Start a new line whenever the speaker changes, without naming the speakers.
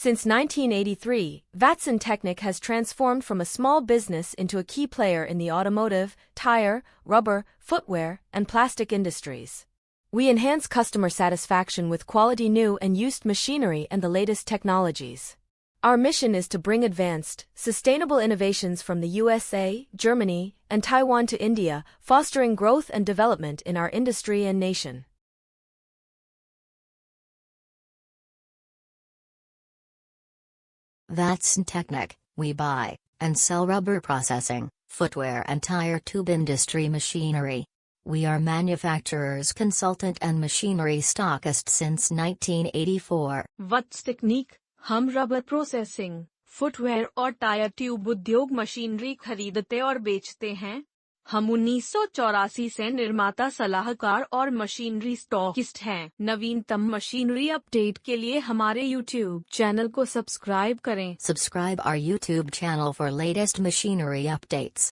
Since 1983, Vatsn Tecnic has transformed from a small business into a key player in the automotive, tire, rubber, footwear, and plastic industries. We enhance customer satisfaction with quality new and used machinery and the latest technologies. Our mission is to bring advanced, sustainable innovations from the USA, Germany, and Taiwan to India, fostering growth and development in our industry and nation.
Vatsn Tecnic, we buy and sell rubber processing, footwear and tire tube industry machinery. We are manufacturers, consultant and machinery stockist since 1984.
Vatsn Tecnic, हम rubber processing, footwear और tyre tube उद्योग machinery खरीदते और बेचते हैं। हम 1984 से निर्माता, सलाहकार और मशीनरी स्टॉकिस्ट हैं। नवीनतम मशीनरी अपडेट के लिए हमारे YouTube चैनल को सब्सक्राइब करें।
Subscribe our YouTube channel for latest machinery updates.